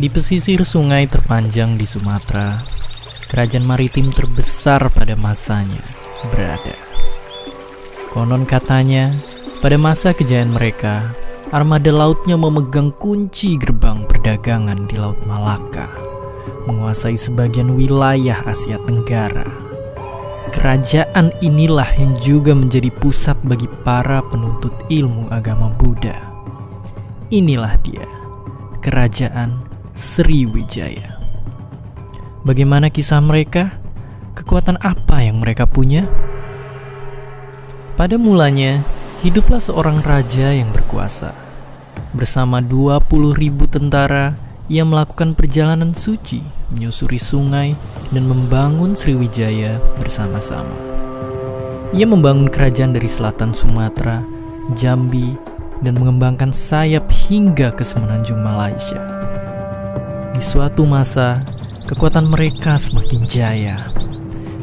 Di pesisir sungai terpanjang di Sumatera, kerajaan maritim terbesar pada masanya berada. Konon katanya, pada masa kejayaan mereka, armada lautnya memegang kunci gerbang perdagangan di Laut Malaka, menguasai sebagian wilayah Asia Tenggara. Kerajaan inilah yang juga menjadi pusat bagi para penuntut ilmu agama Buddha. Inilah dia, Kerajaan Sriwijaya. Bagaimana kisah mereka? Kekuatan apa yang mereka punya? Pada mulanya, hiduplah seorang raja yang berkuasa. Bersama 20.000 tentara, ia melakukan perjalanan suci, menyusuri sungai, dan membangun Sriwijaya bersama-sama. Ia membangun kerajaan dari selatan Sumatera, Jambi, dan mengembangkan sayap hingga ke semenanjung Malaysia. Di suatu masa, kekuatan mereka semakin jaya.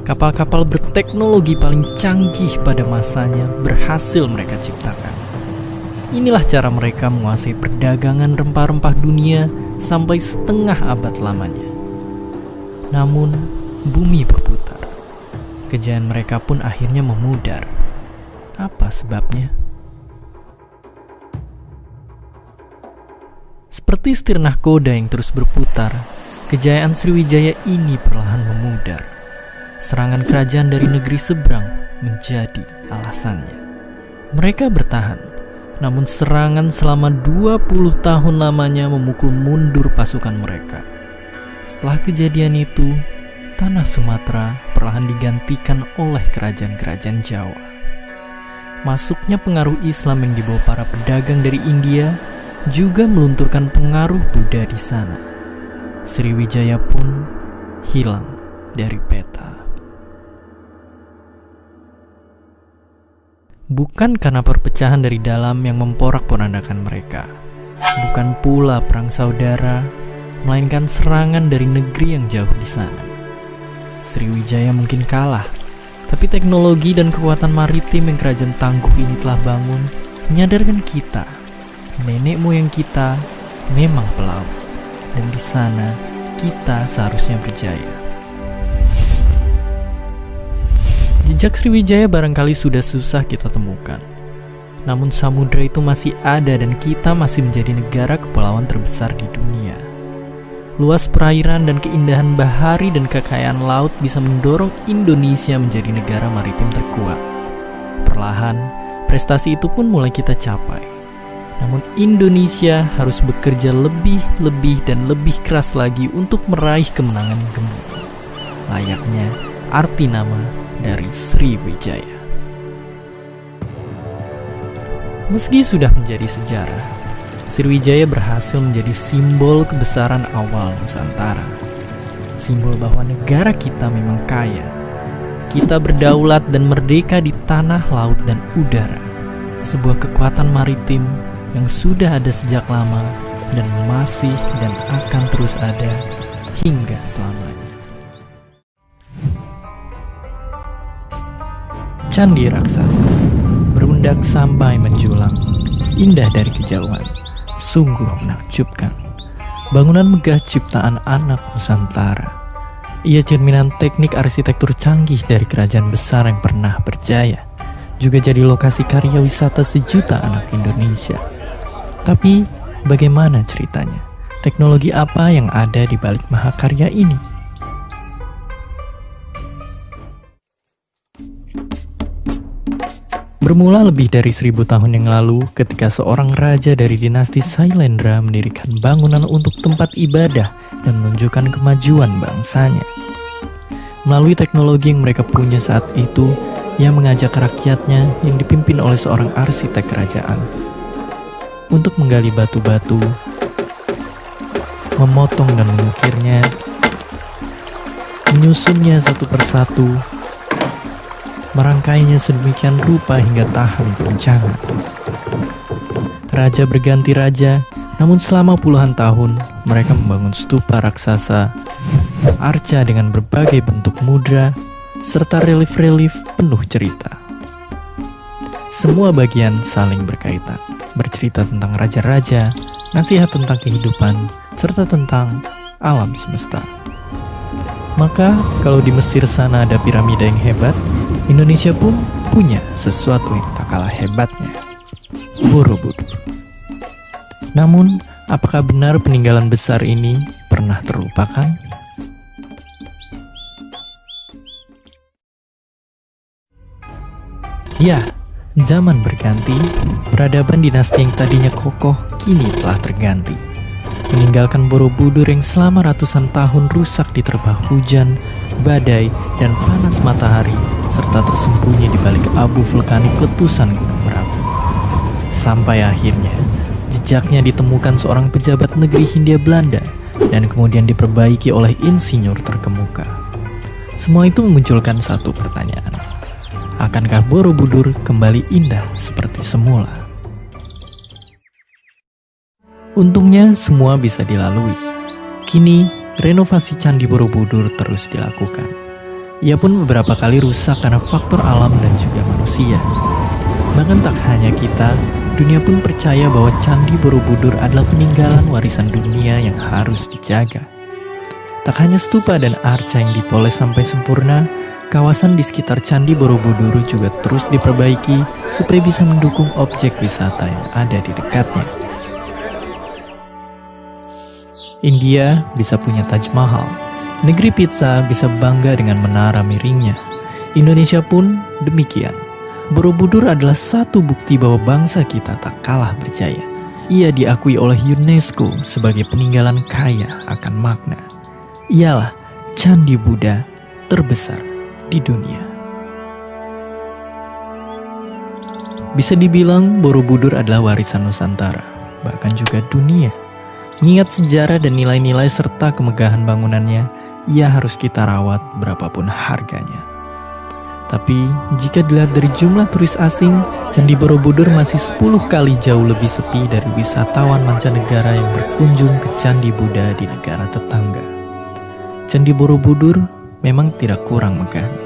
Kapal-kapal berteknologi paling canggih pada masanya berhasil mereka ciptakan. Inilah cara mereka menguasai perdagangan rempah-rempah dunia sampai setengah abad lamanya. Namun, bumi berputar. Kejayaan mereka pun akhirnya memudar. Apa sebabnya? Seperti setir nahkoda yang terus berputar, kejayaan Sriwijaya ini perlahan memudar. Serangan kerajaan dari negeri seberang menjadi alasannya. Mereka bertahan, namun serangan selama 20 tahun lamanya memukul mundur pasukan mereka. Setelah kejadian itu, tanah Sumatera perlahan digantikan oleh kerajaan-kerajaan Jawa. Masuknya pengaruh Islam yang dibawa para pedagang dari India juga melunturkan pengaruh Buddha di sana. Sriwijaya pun hilang dari peta. Bukan karena perpecahan dari dalam yang memporak-porandakan mereka, bukan pula perang saudara, melainkan serangan dari negeri yang jauh di sana. Sriwijaya mungkin kalah, tapi teknologi dan kekuatan maritim yang kerajaan tangguh ini telah bangun menyadarkan kita, nenek moyang kita memang pelaut, dan di sana kita seharusnya berjaya. Jejak Sriwijaya barangkali sudah susah kita temukan. Namun samudra itu masih ada dan kita masih menjadi negara kepulauan terbesar di dunia. Luas perairan dan keindahan bahari dan kekayaan laut bisa mendorong Indonesia menjadi negara maritim terkuat. Perlahan, prestasi itu pun mulai kita capai. Namun Indonesia harus bekerja lebih dan lebih keras lagi untuk meraih kemenangan yang gemilang. Layaknya arti nama dari Sriwijaya. Meski sudah menjadi sejarah, Sriwijaya berhasil menjadi simbol kebesaran awal Nusantara. Simbol bahwa negara kita memang kaya. Kita berdaulat dan merdeka di tanah, laut, dan udara. Sebuah kekuatan maritim yang sudah ada sejak lama dan masih dan akan terus ada hingga selamanya. Candi raksasa berundak sampai menjulang, indah dari kejauhan, sungguh menakjubkan. Bangunan megah ciptaan anak Nusantara. Ia cerminan teknik arsitektur canggih dari kerajaan besar yang pernah berjaya. Juga jadi lokasi karya wisata sejuta anak Indonesia. Tapi bagaimana ceritanya? Teknologi apa yang ada di balik mahakarya ini? Bermula lebih dari 1000 tahun yang lalu, ketika seorang raja dari dinasti Sailendra mendirikan bangunan untuk tempat ibadah dan menunjukkan kemajuan bangsanya. Melalui teknologi yang mereka punya saat itu, ia mengajak rakyatnya yang dipimpin oleh seorang arsitek kerajaan untuk menggali batu-batu, memotong dan mengukirnya, menyusunnya satu persatu, merangkainya sedemikian rupa hingga tahan goncangan. Raja berganti raja, namun selama puluhan tahun mereka membangun stupa raksasa, arca dengan berbagai bentuk mudra, serta relief-relief penuh cerita. Semua bagian saling berkaitan, bercerita tentang raja-raja, nasihat tentang kehidupan, serta tentang alam semesta. Maka, kalau di Mesir sana ada piramida yang hebat, Indonesia pun punya sesuatu yang tak kalah hebatnya, Borobudur. Namun, apakah benar peninggalan besar ini pernah terlupakan? Ya, zaman berganti, peradaban dinasti yang tadinya kokoh kini telah terganti. Meninggalkan Borobudur yang selama ratusan tahun rusak diterpa hujan, badai, dan panas matahari, serta tersembunyi di balik abu vulkanik letusan Gunung Merapi. Sampai akhirnya, jejaknya ditemukan seorang pejabat negeri Hindia Belanda dan kemudian diperbaiki oleh insinyur terkemuka. Semua itu memunculkan satu pertanyaan. Akankah Borobudur kembali indah seperti semula? Untungnya semua bisa dilalui. Kini, renovasi Candi Borobudur terus dilakukan. Ia pun beberapa kali rusak karena faktor alam dan juga manusia. Bahkan tak hanya kita, dunia pun percaya bahwa Candi Borobudur adalah peninggalan warisan dunia yang harus dijaga. Tak hanya stupa dan arca yang dipoles sampai sempurna, kawasan di sekitar Candi Borobudur juga terus diperbaiki supaya bisa mendukung objek wisata yang ada di dekatnya. India bisa punya Taj Mahal, negeri pizza bisa bangga dengan menara miringnya. Indonesia pun demikian. Borobudur adalah satu bukti bahwa bangsa kita tak kalah berjaya. Ia diakui oleh UNESCO sebagai peninggalan kaya akan makna. Ialah Candi Buddha terbesar di dunia. Bisa dibilang Borobudur adalah warisan Nusantara, bahkan juga dunia. Mengingat sejarah dan nilai-nilai serta kemegahan bangunannya, ia harus kita rawat berapapun harganya. Tapi, jika dilihat dari jumlah turis asing, Candi Borobudur masih 10 kali jauh lebih sepi dari wisatawan mancanegara yang berkunjung ke Candi Buddha di negara tetangga. Candi Borobudur memang tidak kurang megahnya,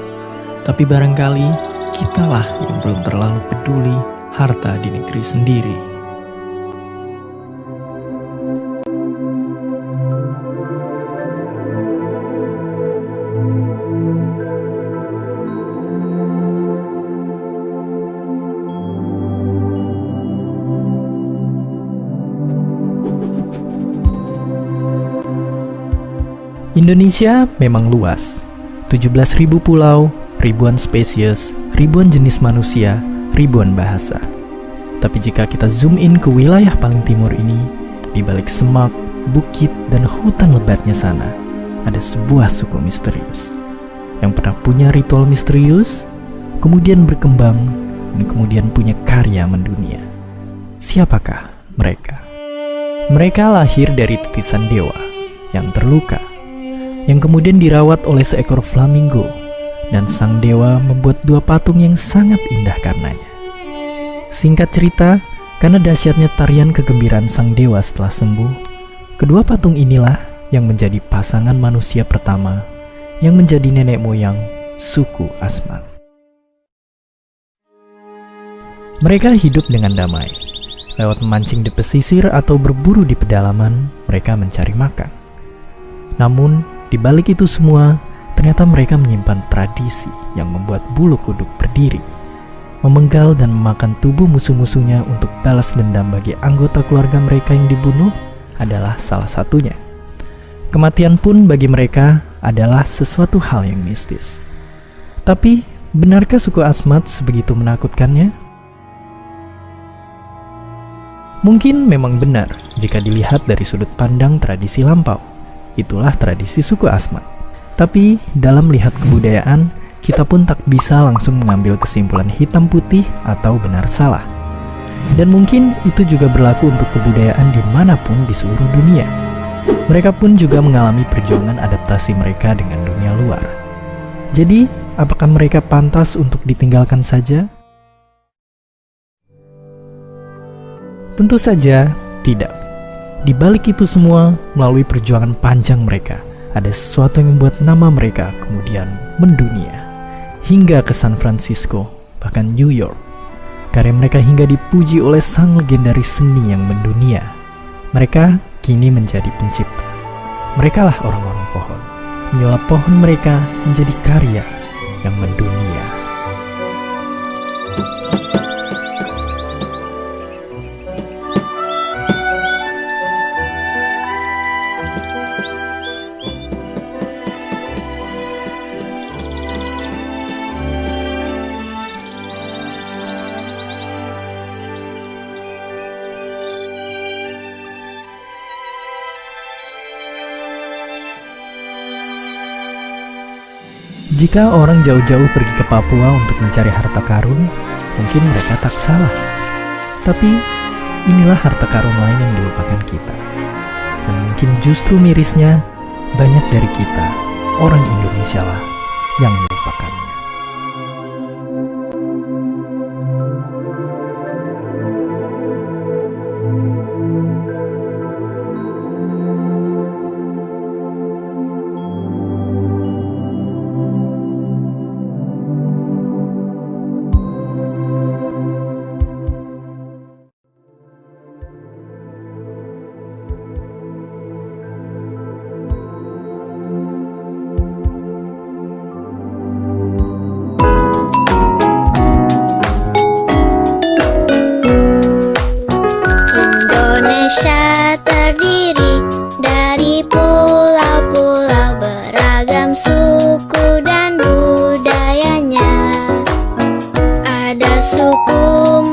tapi barangkali kitalah yang belum terlalu peduli harta di negeri sendiri. Indonesia memang luas, 17.000 pulau, ribuan spesies, ribuan jenis manusia, ribuan bahasa. Tapi jika kita zoom in ke wilayah paling timur ini, di balik semak, bukit, dan hutan lebatnya sana, ada sebuah suku misterius yang pernah punya ritual misterius, kemudian berkembang, dan kemudian punya karya mendunia. Siapakah mereka? Mereka lahir dari titisan dewa yang terluka, yang kemudian dirawat oleh seekor flamingo, dan sang dewa membuat 2 patung yang sangat indah karenanya. Singkat cerita, karena dahsyatnya tarian kegembiraan sang dewa setelah sembuh, kedua patung inilah yang menjadi pasangan manusia pertama yang menjadi nenek moyang suku Asmat. Mereka hidup dengan damai. Lewat memancing di pesisir atau berburu di pedalaman, mereka mencari makan. Namun, di balik itu semua, ternyata mereka menyimpan tradisi yang membuat bulu kuduk berdiri, memenggal dan memakan tubuh musuh-musuhnya untuk balas dendam bagi anggota keluarga mereka yang dibunuh adalah salah satunya. Kematian pun bagi mereka adalah sesuatu hal yang mistis. Tapi, benarkah suku Asmat sebegitu menakutkannya? Mungkin memang benar jika dilihat dari sudut pandang tradisi lampau. Itulah tradisi suku Asmat. Tapi dalam melihat kebudayaan, kita pun tak bisa langsung mengambil kesimpulan hitam putih atau benar salah. Dan mungkin itu juga berlaku untuk kebudayaan dimanapun di seluruh dunia. Mereka pun juga mengalami perjuangan adaptasi mereka dengan dunia luar. Jadi, apakah mereka pantas untuk ditinggalkan saja? Tentu saja tidak. Di balik itu semua, melalui perjuangan panjang mereka, ada sesuatu yang membuat nama mereka kemudian mendunia. Hingga ke San Francisco, bahkan New York. Karya mereka hingga dipuji oleh sang legendaris seni yang mendunia. Mereka kini menjadi pencipta. Merekalah orang-orang pohon. Menyulap pohon mereka menjadi karya yang mendunia. Jika orang jauh-jauh pergi ke Papua untuk mencari harta karun, mungkin mereka tak salah. Tapi inilah harta karun lain yang dilupakan kita. Dan mungkin justru mirisnya, banyak dari kita, orang Indonesia lah, yang melupakannya. Indonesia terdiri dari pulau-pulau beragam suku dan budayanya. Ada suku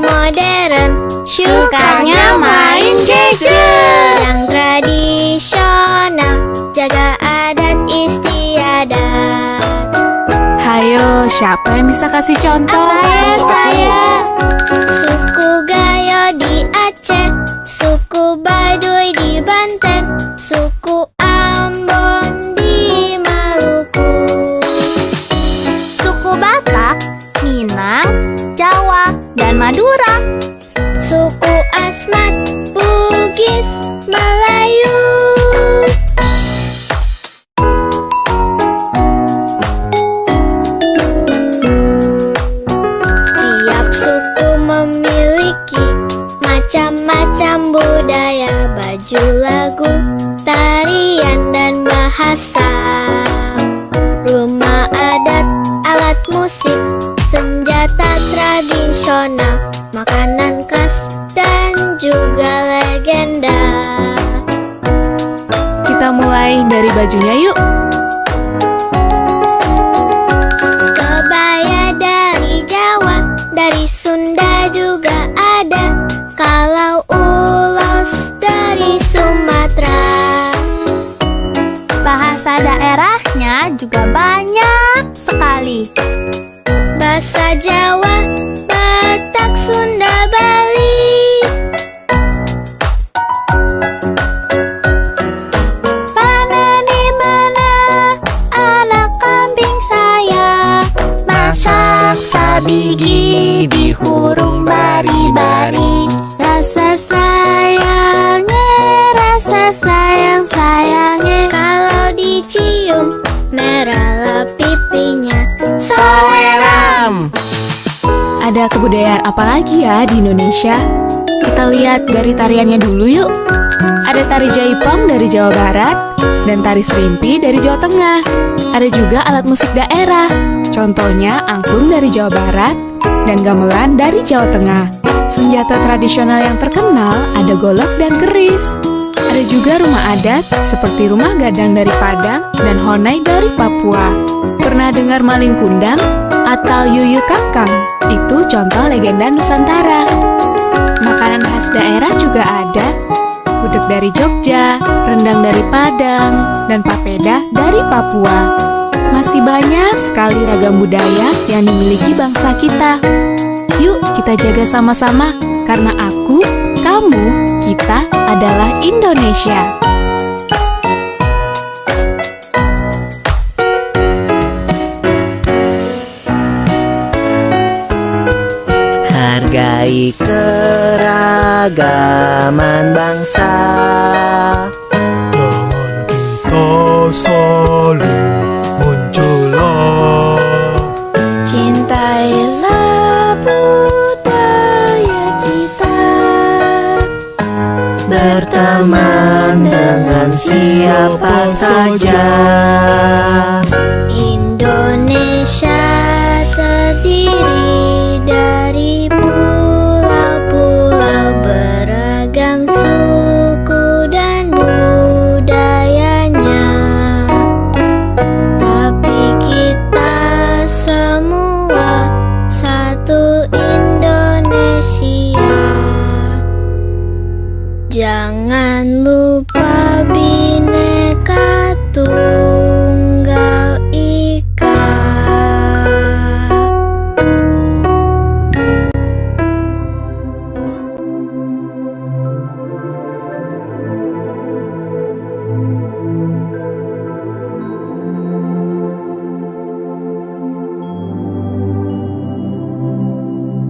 modern, sukanya main gadget. yang tradisional, jaga adat istiadat. Hayo, siapa yang bisa kasih contoh? Saya. Suku Gayo di Aceh, suku Baduy di Banten, suku Ambon di Maluku, Suku Batak, Minang, Jawa, dan Madura. suku Asmat, Bugis, Melayu. Tiap suku memiliki macam-macam budaya, baju, lagu, tarian, dan bahasa. Rumah adat, alat musik, senjata tradisional, makanan khas, dan juga legenda. Kita mulai dari bajunya yuk. Kebaya dari Jawa, dari Sunda juga ada. Kalau ulos dari Sumatera. Bahasa daerahnya juga banyak sekali. Bahasa Jawa, Batak, Sunda, Bali. Mana di mana anak kambing saya, Masak sabigi di hurung bari-bari. rasa sayangnya. Kalau dicium, merahlah pipinya. Saweram. Ada kebudayaan apa lagi ya di Indonesia? Kita lihat dari tariannya dulu yuk. Ada tari jaipong dari Jawa Barat dan tari serimpi dari Jawa Tengah. Ada juga alat musik daerah, contohnya angklung dari Jawa Barat dan gamelan dari Jawa Tengah. Senjata tradisional yang terkenal ada golok dan keris. Ada juga rumah adat seperti rumah gadang dari Padang dan honai dari Papua. Pernah dengar maling kundang atau yuyu kakang? Itu contoh legenda Nusantara. Makanan khas daerah juga ada. Gudeg dari Jogja, rendang dari Padang, dan papeda dari Papua. Masih banyak sekali ragam budaya yang dimiliki bangsa kita. Yuk kita jaga sama-sama, karena aku, kamu, kita adalah Indonesia. Hargai keragaman bangsa. Jangan kita saling mencelah. Cintailah budaya kita. berteman dengan siapa saja. Indonesia terdiri dari pulau-pulau beragam suku dan budayanya. Tapi kita semua satu Indonesia. Jangan lupa Bhinneka